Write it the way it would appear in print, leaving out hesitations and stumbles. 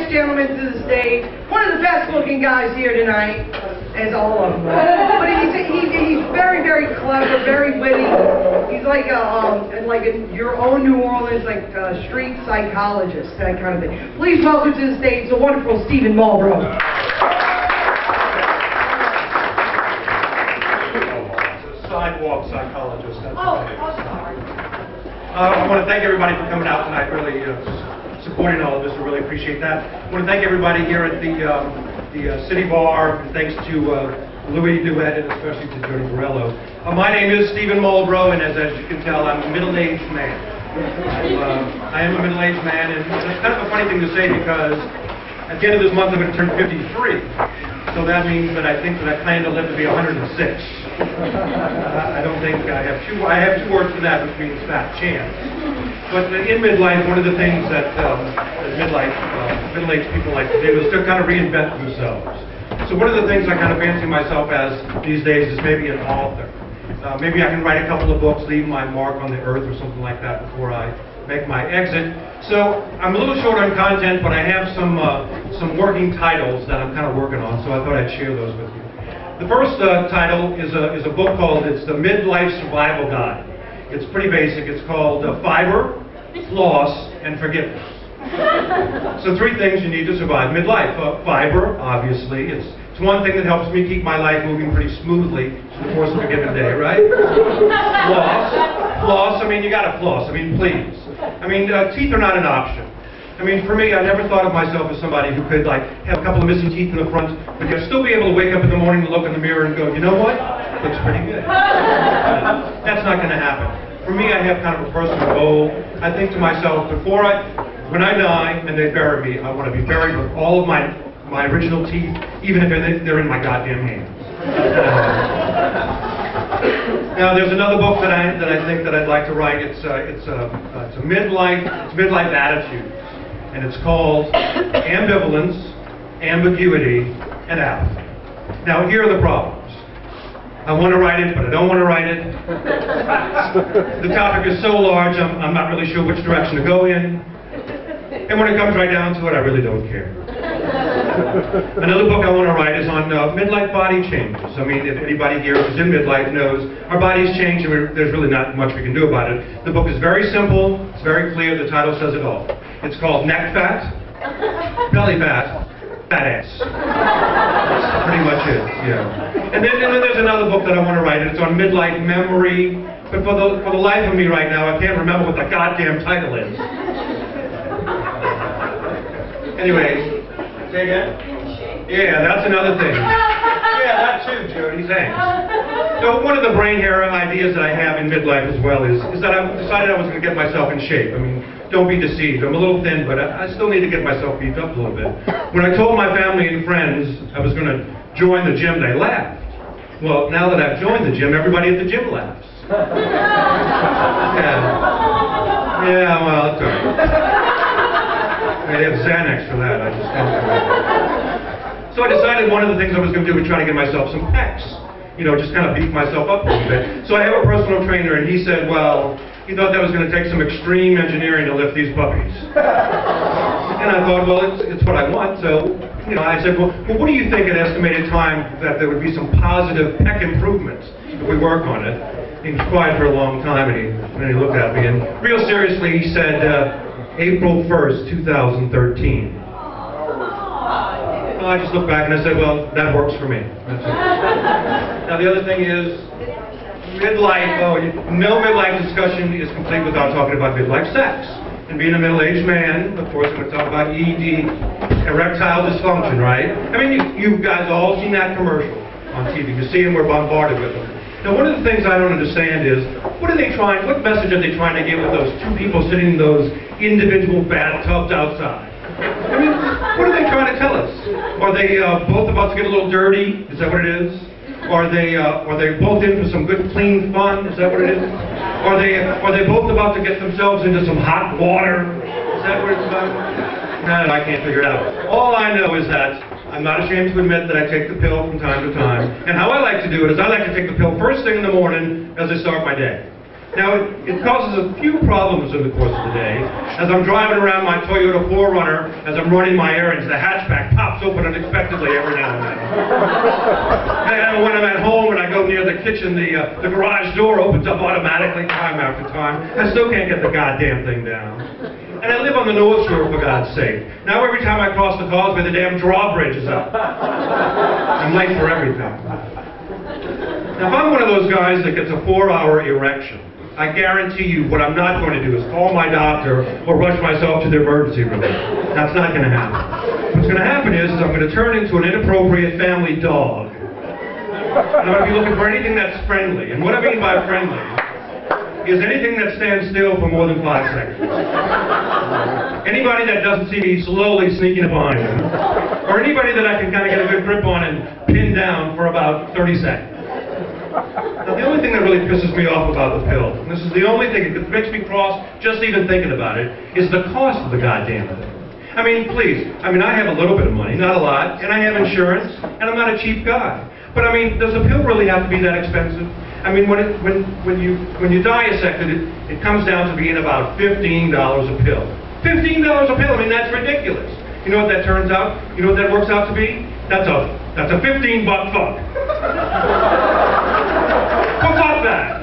next gentleman to the stage, one of the best looking guys here tonight, as all of them are. But he's very, very clever, very witty. He's like your own New Orleans, like street psychologist, that kind of thing. Please welcome to the stage the wonderful Stephen Marlbrough. Sidewalk psychologist. That's sorry. I want to thank everybody for coming out tonight, really supporting all of this. I really appreciate that. I want to thank everybody here at the City Bar, and thanks to Louis Duet and especially to Jodi Borrello. My name is Stephen Marlbrough, and as you can tell, I'm a middle-aged man. I am a middle-aged man, and it's kind of a funny thing to say because at the end of this month I'm going to turn 53. So that means that I think that I plan to live to be 106. I don't think I have two words for that, which means fat chance. But in midlife, one of the things that middle-aged people like to do is to kind of reinvent themselves. So one of the things I kind of fancy myself as these days is maybe an author. Maybe I can write a couple of books, leave my mark on the earth or something like that before I make my exit. So I'm a little short on content, but I have some working titles that I'm kind of working on, so I thought I'd share those with you. The first title is a book called, it's the Midlife Survival Guide. It's pretty basic. It's called Fiber, Floss, and Forgiveness. So three things you need to survive midlife. Fiber, obviously. It's one thing that helps me keep my life moving pretty smoothly through the course of a given day, right? Floss, I mean, you gotta floss. I mean, please. I mean, teeth are not an option. I mean, for me, I never thought of myself as somebody who could, like, have a couple of missing teeth in the front, but yet still be able to wake up in the morning and look in the mirror and go, you know what? Looks pretty good. That's not going to happen. For me, I have kind of a personal goal. I think to myself, when I die and they bury me, I want to be buried with all of my original teeth, even if they're in my goddamn hands. Now, there's another book that I think that I'd like to write. It's midlife attitudes, and it's called Ambivalence, Ambiguity, and Apathy. Now, here are the problems. I want to write it, but I don't want to write it. The topic is so large, I'm not really sure which direction to go in. And when it comes right down to it, I really don't care. Another book I want to write is on midlife body changes. I mean, if anybody here who's in midlife knows, our bodies change and there's really not much we can do about it. The book is very simple, it's very clear, the title says it all. It's called Neck Fat, Belly Fat, Fat Ass. That's pretty much it, yeah. And then there's another book that I want to write, and it's on midlife memory, but for the life of me right now, I can't remember what the goddamn title is. Anyway, say again? Yeah, that's another thing. Yeah, that too, Jodi, thanks. So one of the brain hair ideas that I have in midlife as well is that I've decided I was going to get myself in shape. I mean, don't be deceived. I'm a little thin, but I still need to get myself beefed up a little bit. When I told my family and friends I was going to join the gym, they laughed. Well, now that I've joined the gym, everybody at the gym laughs. Yeah, well, it's all right. They have Xanax for that, I just don't know. So I decided one of the things I was going to do was try to get myself some pecs. You know, just kind of beef myself up a little bit. So I have a personal trainer, and he said, well, he thought that was going to take some extreme engineering to lift these puppies. And I thought, well, it's what I want, so, you know, I said, well, what do you think an estimated time that there would be some positive pec improvements if we work on it? He was quiet for a long time, and then he looked at me, and real seriously, he said, April 1st, 2013. I just looked back and I said, well, that works for me. That's it. Now the other thing is, midlife, no midlife discussion is complete without talking about midlife sex. And being a middle-aged man, of course, we're going to talk about ED, erectile dysfunction, right? I mean, you guys all seen that commercial on TV. You see them, we're bombarded with them. Now, one of the things I don't understand is, what message are they trying to get with those two people sitting in those individual bathtubs outside? I mean, what are they trying to tell us? Are they both about to get a little dirty? Is that what it is? Are they both in for some good, clean fun? Is that what it is? Are they both about to get themselves into some hot water? Is that what it's about? No, I can't figure it out. All I know is that I'm not ashamed to admit that I take the pill from time to time. And how I like to do it is I like to take the pill first thing in the morning as I start my day. Now, it causes a few problems in the course of the day. As I'm driving around my Toyota 4Runner, as I'm running my errands, the hatchback pops open unexpectedly every now and then. And when I'm at home and I go near the kitchen, the garage door opens up automatically time after time. I still can't get the goddamn thing down. And I live on the North Shore, for God's sake. Now every time I cross the causeway, the damn drawbridge is up. I'm late for everything. Now, if I'm one of those guys that gets a 4-hour erection, I guarantee you what I'm not going to do is call my doctor or rush myself to the emergency room. That's not going to happen. What's going to happen is I'm going to turn into an inappropriate family dog. And I'm going to be looking for anything that's friendly. And what I mean by friendly is anything that stands still for more than 5 seconds. Anybody that doesn't see me slowly sneaking up behind them. Or anybody that I can kind of get a good grip on and pin down for about 30 seconds. Now, the only thing that really pisses me off about the pill, and this is the only thing that makes me cross just even thinking about it, is the cost of the goddamn thing. I mean, please, I have a little bit of money, not a lot, and I have insurance, and I'm not a cheap guy. But I mean, does a pill really have to be that expensive? I mean, when you dissect it, it comes down to being about $15 a pill. $15 a pill, I mean, that's ridiculous. You know what that turns out? You know what that works out to be? That's a $15 fuck. Well, fuck that.